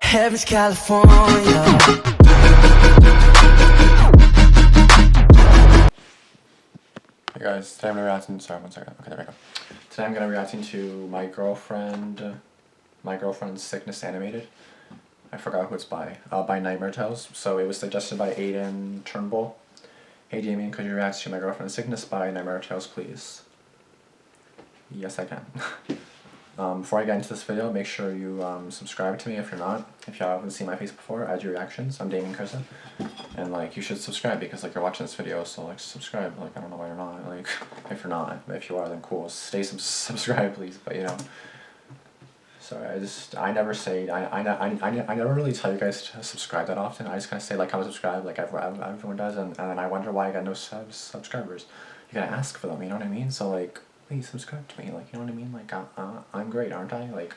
Heaven's California. Hey guys, today I'm gonna be reacting. Sorry, one second. Okay, there we go. Today I'm gonna be reacting to my girlfriend's sickness animated. I forgot who it's by Nightmare Tales. So it was suggested by Aaden, Turnbull. Hey Damian, could you react to my girlfriend's sickness by Nightmare Tales, please? Yes, I can. Before I get into this video, make sure you subscribe to me if you're not. If you haven't seen my face before, I do reactions. I'm Damian Cursa. And like, you should subscribe because like you're watching this video, so like subscribe. Like, I don't know why you're not. Like, if you're not, if you are, then cool. Stay subscribe, please. But you know, sorry, I never say I never really tell you guys to subscribe that often. I just kind of say like, comment, subscribe, like everyone does, and then I wonder why I got no subscribers. You gotta ask for them. You know what I mean? So like, please subscribe to me. Like, you know what I mean? Like, I'm great, aren't I? Like,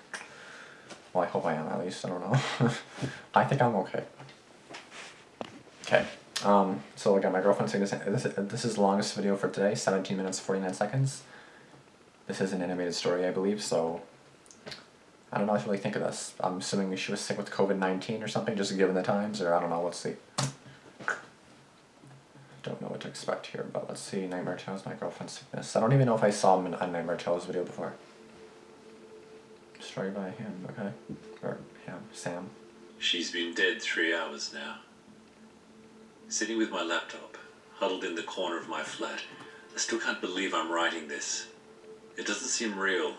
well, I hope I am at least. I don't know. I think I'm okay. Okay, so I got my girlfriend saying this is the longest video for today, 17 minutes, 49 seconds. This is an animated story, I believe, so I don't know what you really think of this. I'm assuming she was sick with COVID-19 or something, just given the times, or I don't know, let's see. Don't know what to expect here, but let's see. Nightmare Tales, my girlfriend's sickness. I don't even know if I saw him in a Nightmare Tales video before. Story by him, okay? Or him, Sam. She's been dead 3 hours now. Sitting with my laptop, huddled in the corner of my flat, I still can't believe I'm writing this. It doesn't seem real.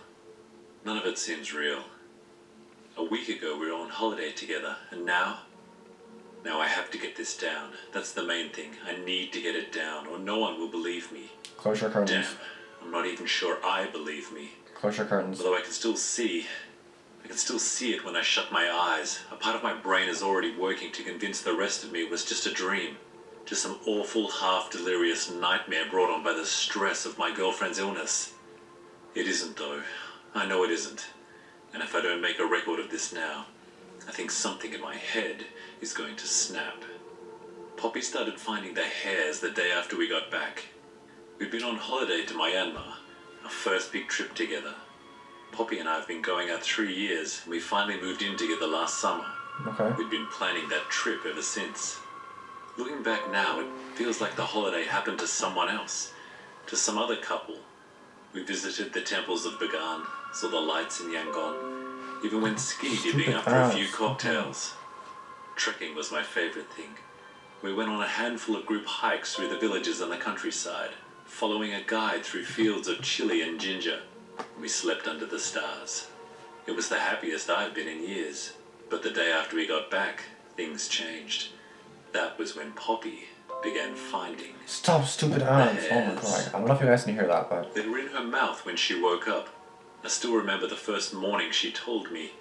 None of it seems real. A week ago we were on holiday together, and now I have to get this down. That's the main thing. I need to get it down, or no one will believe me. Close your curtains. Damn, I'm not even sure I believe me. Close your curtains. Although I can still see it when I shut my eyes. A part of my brain is already working to convince the rest of me it was just a dream. Just some awful, half-delirious nightmare brought on by the stress of my girlfriend's illness. It isn't, though. I know it isn't. And if I don't make a record of this now, I think something in my head is going to snap. Poppy started finding the hairs the day after we got back. We'd been on holiday to Myanmar, our first big trip together. Poppy and I have been going out 3 years, and we finally moved in together last summer. Okay. We'd been planning that trip ever since. Looking back now, it feels like the holiday happened to someone else, to some other couple. We visited the temples of Bagan, saw the lights in Yangon, even went skinny dipping after a few cocktails. Trekking was my favorite thing. We went on a handful of group hikes through the villages and the countryside, following a guide through fields of chili and ginger. We slept under the stars. It was the happiest I've been in years. But the day after we got back, things changed. That was when Poppy began finding... Stop, stupid ants! Oh my god. I don't know if you guys can hear that, but... They were in her mouth when she woke up. I still remember the first morning she told me.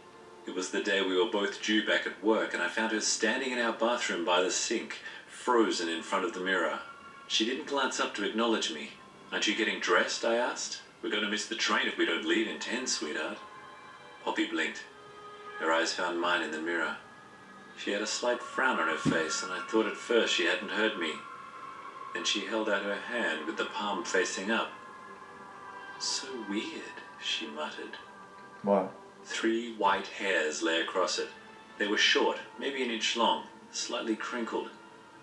It was the day we were both due back at work, and I found her standing in our bathroom by the sink, frozen in front of the mirror. She didn't glance up to acknowledge me. "Aren't you getting dressed?" I asked. "We're going to miss the train if we don't leave in 10, sweetheart." Poppy blinked. Her eyes found mine in the mirror. She had a slight frown on her face, and I thought at first she hadn't heard me. Then she held out her hand with the palm facing up. "So weird," she muttered. What? 3 white hairs lay across it. They were short, maybe an inch long, slightly crinkled.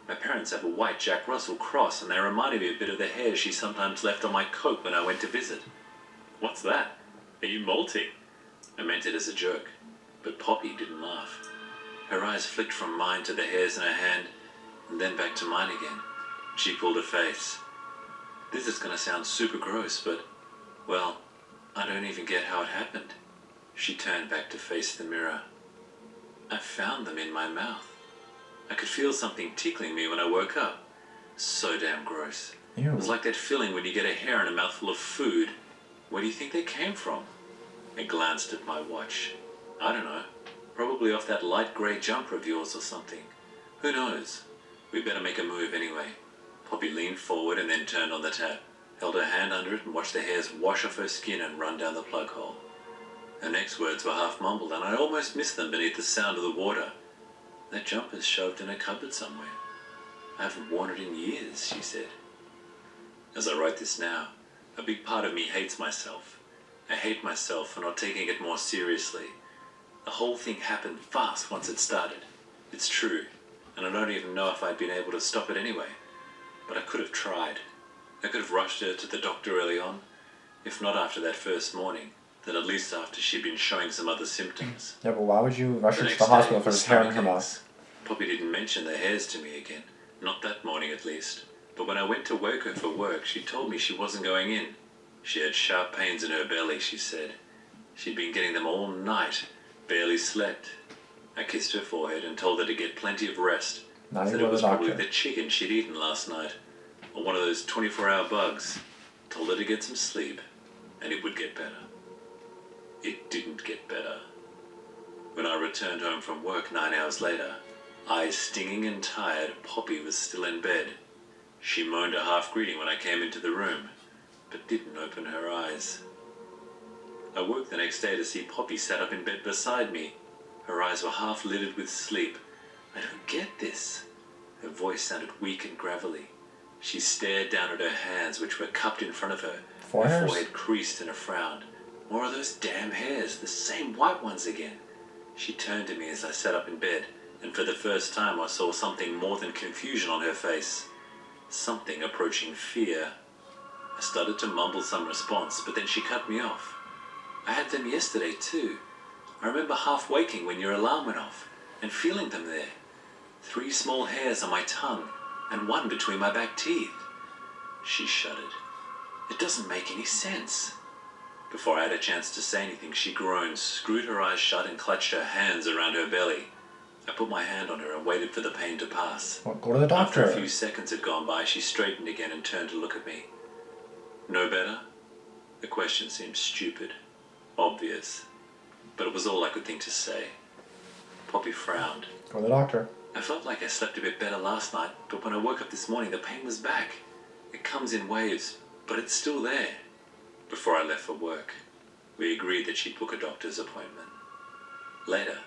My parents have a white Jack Russell cross, and they reminded me a bit of the hairs she sometimes left on my coat when I went to visit. "What's that? Are you molting?" I meant it as a joke, but Poppy didn't laugh. Her eyes flicked from mine to the hairs in her hand, and then back to mine again. She pulled a face. This is gonna sound super gross, but, well, I don't even get how it happened. She turned back to face the mirror. I found them in my mouth. I could feel something tickling me when I woke up. So damn gross. Ew. It was like that feeling when you get a hair in a mouthful of food. Where do you think they came from? I glanced at my watch. I don't know. Probably off that light grey jumper of yours or something. Who knows? We better make a move anyway. Poppy leaned forward and then turned on the tap, held her hand under it and watched the hairs wash off her skin and run down the plug hole. Her next words were half mumbled, and I almost missed them beneath the sound of the water. "That jumper's shoved in a cupboard somewhere. I haven't worn it in years," she said. As I write this now, a big part of me hates myself. I hate myself for not taking it more seriously. The whole thing happened fast once it started. It's true, and I don't even know if I'd been able to stop it anyway. But I could have tried. I could have rushed her to the doctor early on. If not after that first morning, then at least after she'd been showing some other symptoms. Yeah, but why would you rush her to next the day, hospital if with there's hair in her stomach mouth? aches. Poppy didn't mention the hairs to me again. Not that morning, at least. But when I went to wake her for work, she told me she wasn't going in. She had sharp pains in her belly, she said. She'd been getting them all night, barely slept. I kissed her forehead and told her to get plenty of rest. Not Said even it was the probably doctor. the chicken she'd eaten last night, or one of those 24-hour bugs. Told her to get some sleep, and it would get better. It didn't get better. When I returned home from work 9 hours later, eyes stinging and tired, Poppy was still in bed. She moaned a half-greeting when I came into the room, but didn't open her eyes. I woke the next day to see Poppy sat up in bed beside me. Her eyes were half-lidded with sleep. I don't get this. Her voice sounded weak and gravelly. She stared down at her hands, which were cupped in front of her. Her Hairs? forehead creased in a frown. More of those damn hairs, the same white ones again. She turned to me as I sat up in bed, and for the first time I saw something more than confusion on her face. Something approaching fear. I started to mumble some response, but then she cut me off. I had them yesterday too. I remember half waking when your alarm went off, and feeling them there. 3 small hairs on my tongue, and 1 between my back teeth. She shuddered. It doesn't make any sense. Before I had a chance to say anything, she groaned, screwed her eyes shut, and clutched her hands around her belly. I put my hand on her and waited for the pain to pass. Well, go to the After doctor. a few seconds had gone by, she straightened again and turned to look at me. No better? The question seemed stupid, obvious, but it was all I could think to say. Poppy frowned. Go to the doctor. I felt like I slept a bit better last night, but when I woke up this morning, the pain was back. It comes in waves, but it's still there. Before I left for work, we agreed that she'd book a doctor's appointment. Later,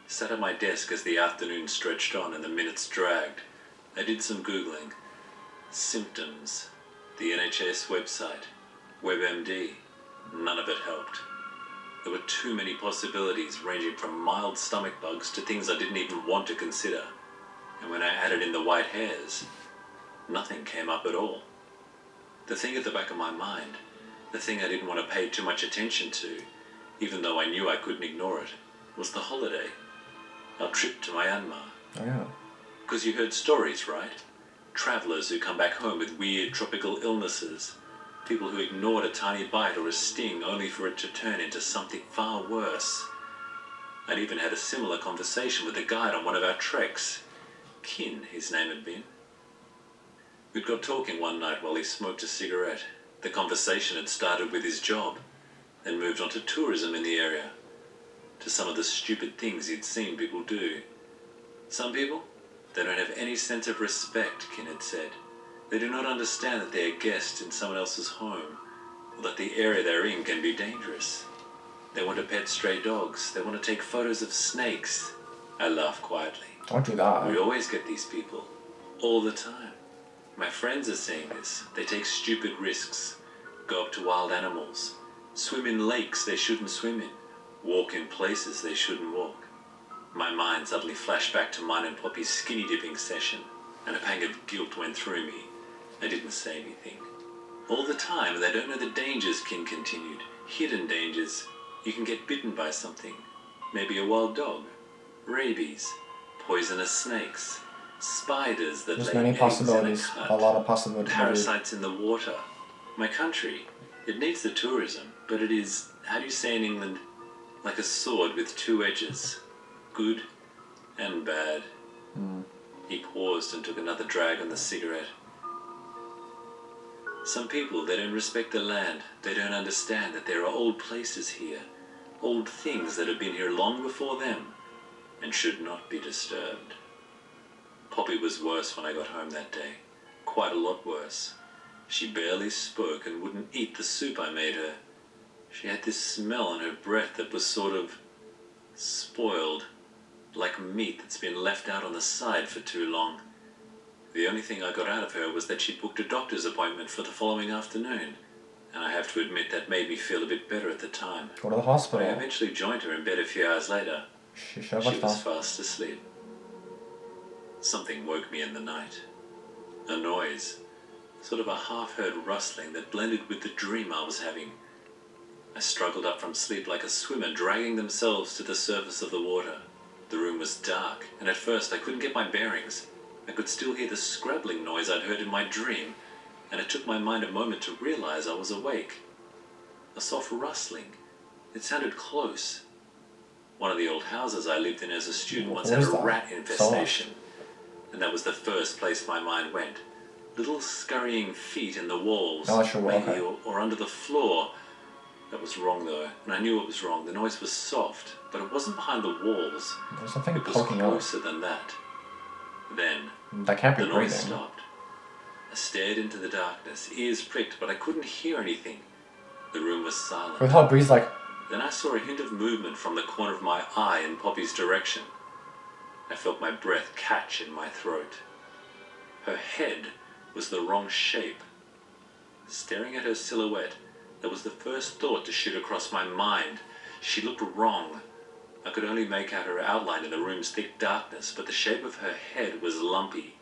sat at my desk as the afternoon stretched on and the minutes dragged. I did some Googling. Symptoms. The NHS website. WebMD. None of it helped. There were too many possibilities, ranging from mild stomach bugs to things I didn't even want to consider. And when I added in the white hairs, nothing came up at all. The thing at the back of my mind, the thing I didn't want to pay too much attention to, even though I knew I couldn't ignore it, was the holiday. Our trip to Myanmar. Oh yeah. Because you heard stories, right? Travellers who come back home with weird tropical illnesses. People who ignored a tiny bite or a sting only for it to turn into something far worse. I'd even had a similar conversation with a guide on one of our treks. Kin, his name had been. We'd got talking one night while he smoked a cigarette. The conversation had started with his job, then moved on to tourism in the area, to some of the stupid things he'd seen people do. Some people, they don't have any sense of respect, Kin had said. They do not understand that they are guests in someone else's home, or that the area they're in can be dangerous. They want to pet stray dogs. They want to take photos of snakes. I laughed quietly. Don't do that. We always get these people, all the time. My friends are saying this. They take stupid risks, go up to wild animals, swim in lakes they shouldn't swim in, walk in places they shouldn't walk. My mind suddenly flashed back to mine and Poppy's skinny dipping session, and a pang of guilt went through me. I didn't say anything. All the time, they don't know the dangers, Kin continued. Hidden dangers. You can get bitten by something. Maybe a wild dog. Rabies. Poisonous snakes. Spiders that There's lay many eggs possibilities. in a A cut. lot of possibilities. Parasites in the water. My country. It needs the tourism, but it is, how do you say in England, like a sword with 2 edges. Good and bad. He paused and took another drag on the cigarette. Some people, they don't respect the land. They don't understand that there are old places here. Old things that have been here long before them and should not be disturbed. Poppy was worse when I got home that day. Quite a lot worse. She barely spoke and wouldn't eat the soup I made her. She had this smell on her breath that was sort of spoiled, like meat that's been left out on the side for too long. The only thing I got out of her was that she'd booked a doctor's appointment for the following afternoon, and I have to admit that made me feel a bit better at the time. Go to the I hospital. eventually joined her in bed a few hours later. She should have She left was hospital. fast asleep. Something woke me in the night. A noise, sort of a half-heard rustling that blended with the dream I was having. I struggled up from sleep like a swimmer dragging themselves to the surface of the water. The room was dark, and at first I couldn't get my bearings. I could still hear the scrabbling noise I'd heard in my dream, and it took my mind a moment to realize I was awake. A soft rustling. It sounded close. One of the old houses I lived in as a student once had a rat infestation, and that was the first place my mind went. Little scurrying feet in the walls, maybe, or under the floor. That was wrong though, and I knew it was wrong. The noise was soft, but it wasn't behind the walls. There's something It was poking out. closer than that. Then, That can't be the noise breathing. stopped. I stared into the darkness, ears pricked, but I couldn't hear anything. The room was silent. With how it breathes like, Then I saw a hint of movement from the corner of my eye in Poppy's direction. I felt my breath catch in my throat. Her head was the wrong shape. Staring at her silhouette, that was the first thought to shoot across my mind. She looked wrong. I could only make out her outline in the room's thick darkness, but the shape of her head was lumpy.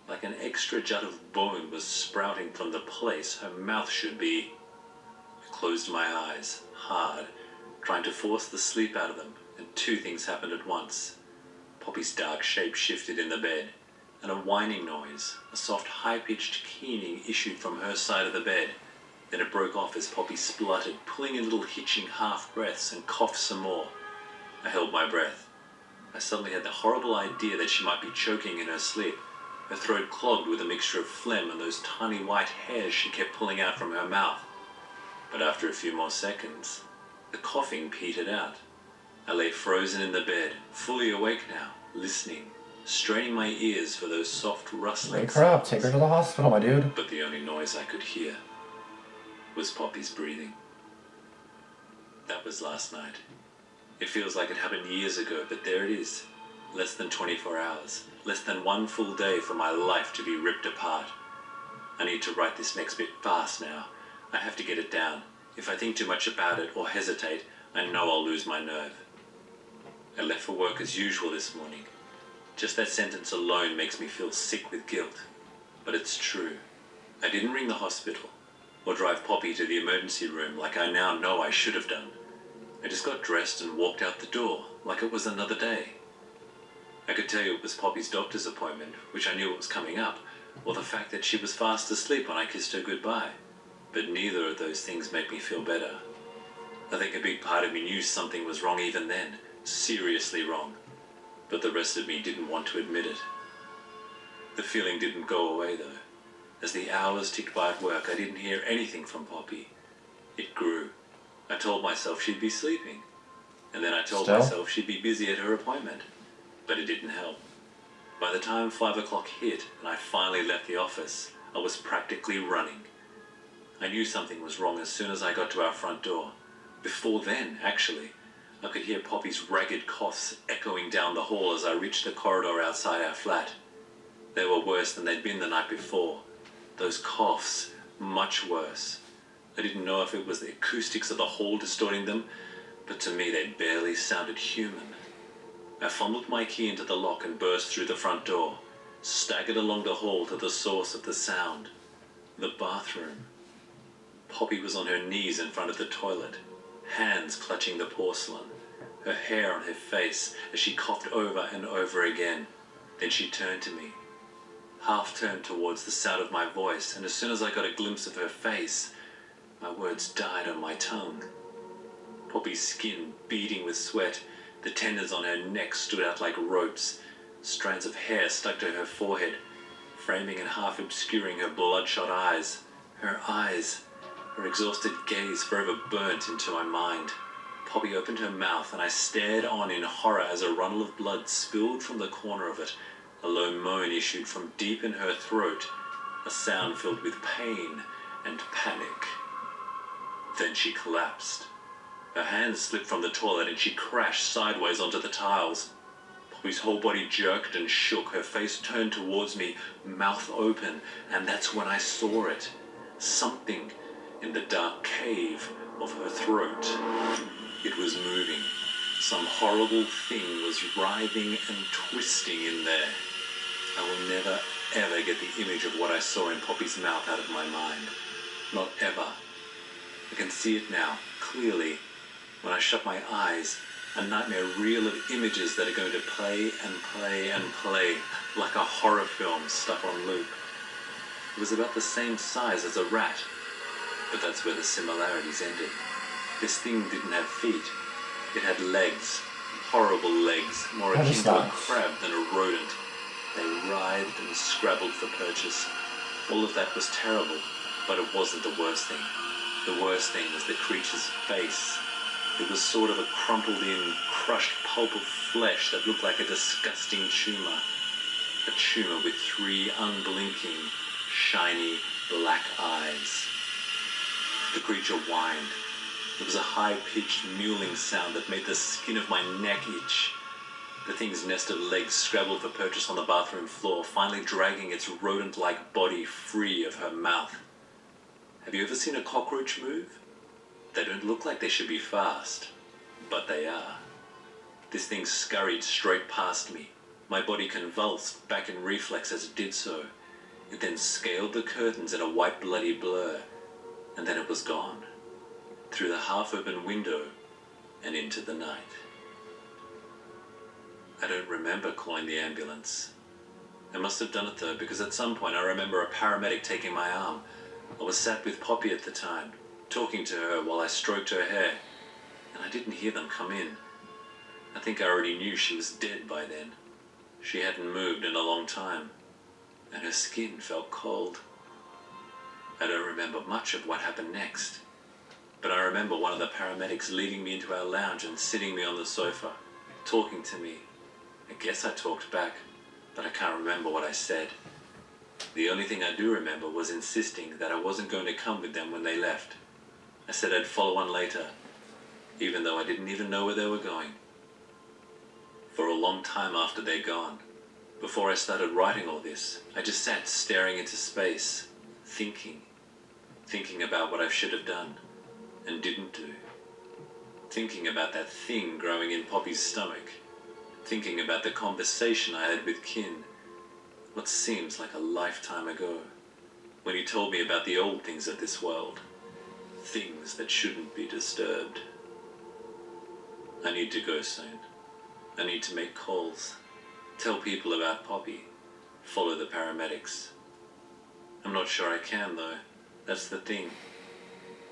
Like an extra jut of bone was sprouting from the place her mouth should be. I closed my eyes, hard, trying to force the sleep out of them, and two things happened at once. Poppy's dark shape shifted in the bed, and a whining noise, a soft high-pitched keening issued from her side of the bed. Then it broke off as Poppy spluttered, pulling in little hitching half-breaths and coughed some more. I held my breath. I suddenly had the horrible idea that she might be choking in her sleep, her throat clogged with a mixture of phlegm and those tiny white hairs she kept pulling out from her mouth. But after a few more seconds, the coughing petered out. I lay frozen in the bed, fully awake now, listening, straining my ears for those soft rustling wake her up, sounds. take her to the hospital, my dude. But the only noise I could hear was Poppy's breathing. That was last night. It feels like it happened years ago, but there it is. Less than 24 hours. Less than one full day for my life to be ripped apart. I need to write this next bit fast now. I have to get it down. If I think too much about it or hesitate, I know I'll lose my nerve. I left for work as usual this morning. Just that sentence alone makes me feel sick with guilt. But it's true. I didn't ring the hospital or drive Poppy to the emergency room like I now know I should have done. I just got dressed and walked out the door like it was another day. I could tell you it was Poppy's doctor's appointment, which I knew it was coming up, or the fact that she was fast asleep when I kissed her goodbye. But neither of those things made me feel better. I think a big part of me knew something was wrong even then, seriously wrong. But the rest of me didn't want to admit it. The feeling didn't go away though. As the hours ticked by at work, I didn't hear anything from Poppy. It grew. I told myself she'd be sleeping. And then I told myself she'd be busy at her appointment. But it didn't help. By the time 5 o'clock hit and I finally left the office, I was practically running. I knew something was wrong as soon as I got to our front door. Before then, actually, I could hear Poppy's ragged coughs echoing down the hall as I reached the corridor outside our flat. They were worse than they'd been the night before. Those coughs, much worse. I didn't know if it was the acoustics of the hall distorting them, but to me they barely sounded human. I fumbled my key into the lock and burst through the front door, staggered along the hall to the source of the sound, the bathroom. Poppy was on her knees in front of the toilet, hands clutching the porcelain, her hair on her face as she coughed over and over again. Then she turned to me, half turned towards the sound of my voice, and as soon as I got a glimpse of her face, my words died on my tongue. Poppy's skin beading with sweat, the tendons on her neck stood out like ropes, strands of hair stuck to her forehead, framing and half obscuring her bloodshot eyes. Her exhausted gaze forever burnt into my mind. Poppy opened her mouth and I stared on in horror as a runnel of blood spilled from the corner of it. A low moan issued from deep in her throat, a sound filled with pain and panic. Then she collapsed. Her hands slipped from the toilet and she crashed sideways onto the tiles. Poppy's whole body jerked and shook, her face turned towards me, mouth open, and that's when I saw it. Something. in the dark cave of her throat. It was moving. Some horrible thing was writhing and twisting in there. I will never, ever get the image of what I saw in Poppy's mouth out of my mind. Not ever. I can see it now, clearly. When I shut my eyes, a nightmare reel of images that are going to play and play and play, like a horror film stuck on loop. It was about the same size as a rat, but that's where the similarities ended. This thing didn't have feet. It had legs, horrible legs, more akin to a crab than a rodent. They writhed and scrabbled for purchase. All of that was terrible, but it wasn't the worst thing. The worst thing was the creature's face. It was sort of a crumpled-in, crushed pulp of flesh that looked like a disgusting tumor. A tumor with 3 unblinking, shiny, black eyes. The creature whined. It was a high-pitched mewling sound that made the skin of my neck itch. The thing's nested legs scrabbled for purchase on the bathroom floor, finally dragging its rodent-like body free of her mouth. Have you ever seen a cockroach move? They don't look like they should be fast, but they are. This thing scurried straight past me. My body convulsed back in reflex as it did so. It then scaled the curtains in a white bloody blur, and then it was gone. Through the half-open window and into the night. I don't remember calling the ambulance. I must have done it though, because at some point I remember a paramedic taking my arm. I was sat with Poppy at the time, talking to her while I stroked her hair, and I didn't hear them come in. I think I already knew she was dead by then. She hadn't moved in a long time, and her skin felt cold. I don't remember much of what happened next, but I remember one of the paramedics leading me into our lounge and sitting me on the sofa, talking to me. I guess I talked back, but I can't remember what I said. The only thing I do remember was insisting that I wasn't going to come with them when they left. I said I'd follow on later, even though I didn't even know where they were going. For a long time after they'd gone, before I started writing all this, I just sat staring into space, thinking about what I should have done and didn't do. Thinking about that thing growing in Poppy's stomach. Thinking about the conversation I had with Kin, what seems like a lifetime ago, when he told me about the old things of this world, things that shouldn't be disturbed. I need to go soon. I need to make calls, tell people about Poppy, follow the paramedics. I'm not sure I can though, that's the thing.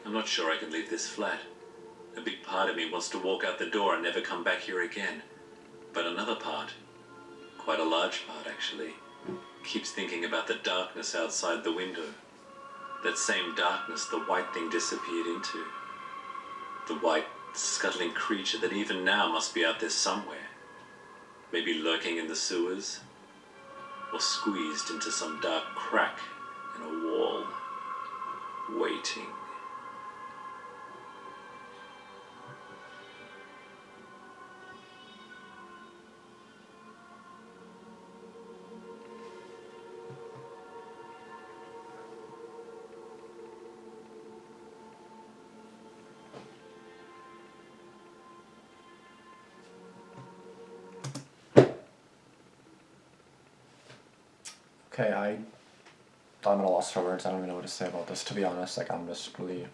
I'm not sure I can leave this flat. A big part of me wants to walk out the door and never come back here again. But another part, quite a large part actually, keeps thinking about the darkness outside the window. That same darkness the white thing disappeared into. The white, scuttling creature that even now must be out there somewhere. Maybe lurking in the sewers, or squeezed into some dark crack in a wall, waiting. Okay, I'm at a loss for words. I don't even know what to say about this, to be honest. Like, I'm just really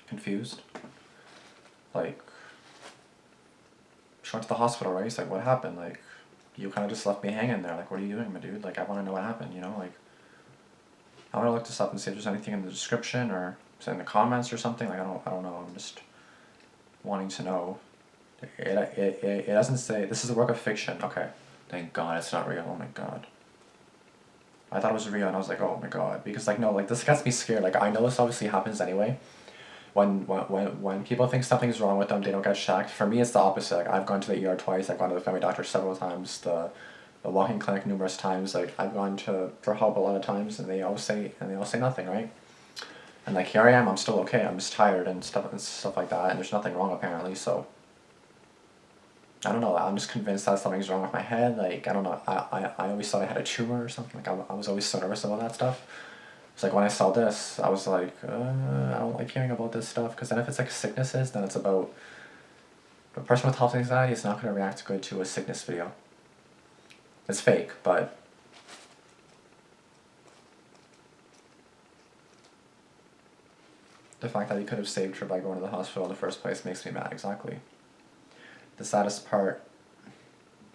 confused. Like, she went to the hospital, right? It's like, what happened? Like, you kind of just left me hanging there. Like, what are you doing, my dude? Like, I want to know what happened, you know? Like, I want to look this up and see if there's anything in the description or in the comments or something. Like, I don't know. I'm just wanting to know. It doesn't say, this is a work of fiction. Okay. Thank God it's not real. Oh my God. I thought it was real and I was like, oh my God. Because like, no, like this gets me scared. Like I know this obviously happens anyway. When people think something's wrong with them, they don't get checked. For me, it's the opposite. Like I've gone to the ER twice. I've gone to the family doctor several times. The walk-in clinic numerous times. Like I've gone to for help a lot of times, and they all say nothing, right? And like here I am, I'm still okay. I'm just tired and stuff like that. And there's nothing wrong apparently. So I don't know. I'm just convinced that something's wrong with my head. Like I don't know. I always thought I had a tumor or something. Like I was always so nervous about that stuff. It's like when I saw this, I was like, I don't like hearing about this stuff, because then if it's like sicknesses, then it's about a person with health anxiety is not going to react good to a sickness video. It's fake, but the fact that he could have saved her by going to the hospital in the first place makes me mad, exactly. The saddest part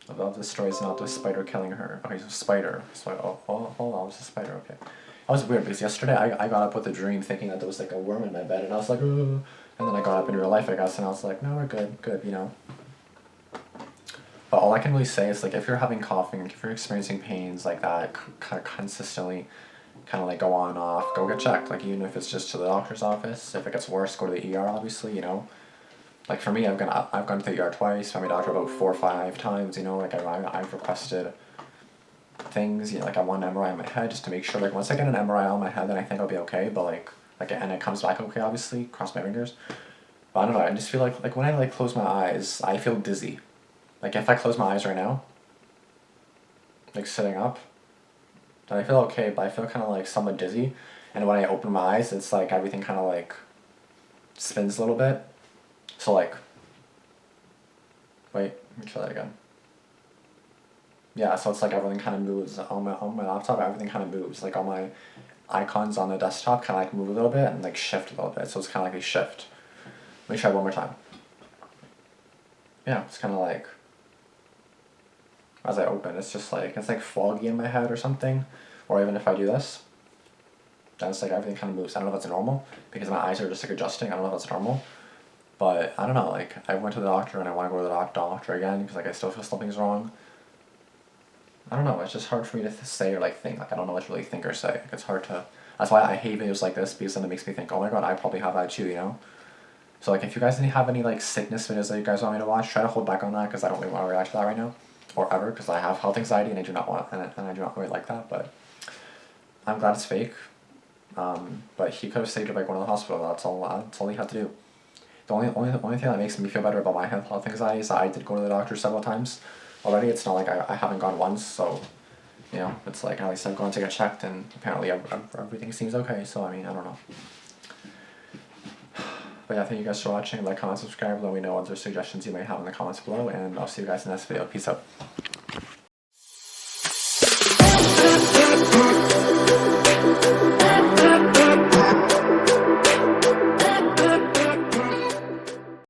of the story is not the spider killing her. Okay, so spider. So, oh, it was a spider, okay. That was weird, because yesterday I got up with a dream thinking that there was like a worm in my bed, and I was like, ooh. And then I got up in real life, I guess, and I was like, no, we're good, you know. But all I can really say is, like, if you're having coughing, if you're experiencing pains like that, kind of consistently, kind of like go on and off, go get checked. Like, even if it's just to the doctor's office. If it gets worse, go to the ER, obviously, you know. Like, for me, I've gone to the ER twice, found my doctor about 4 or 5 times, you know. Like, I've requested things, you know, like I want an MRI on my head just to make sure, like, once I get an MRI on my head, then I think I'll be okay, but and it comes back okay, obviously, cross my fingers. But I don't know, I just feel like when I like close my eyes, I feel dizzy. Like, if I close my eyes right now, like sitting up, then I feel okay, but I feel kind of like somewhat dizzy. And when I open my eyes, it's like everything kind of like spins a little bit. So like, wait, let me try that again. Yeah, so it's like everything kind of moves on my laptop. Everything kind of moves. Like all my icons on the desktop kind of like move a little bit and like shift a little bit. So it's kind of like a shift. Let me try one more time. Yeah, it's kind of like, as I open, it's just like, it's like foggy in my head or something. Or even if I do this, then it's like everything kind of moves. I don't know if that's normal, because my eyes are just like adjusting. I don't know if that's normal. But I don't know, like, I went to the doctor and I want to go to the doctor again, because like I still feel something's wrong. I don't know, it's just hard for me to say or like think. Like, I don't know what to really think or say. Like, it's hard to, that's why I hate videos like this, because then it makes me think, oh my god, I probably have that too, you know? So like, if you guys have any like sickness videos that you guys want me to watch, try to hold back on that, because I don't really want to react to that right now. Or ever, because I have health anxiety and I do not want, and I do not really like that, but I'm glad it's fake. But he could have saved her by going to the hospital. That's all he had to do. The only thing that makes me feel better about my health anxiety is that I did go to the doctor several times already. It's not like I haven't gone once, so, you know, it's like at least I've gone to get checked, and apparently everything seems okay, so I mean, I don't know. But yeah, thank you guys for watching. Like, comment, subscribe, let me know other suggestions you may have in the comments below, and I'll see you guys in the next video. Peace out.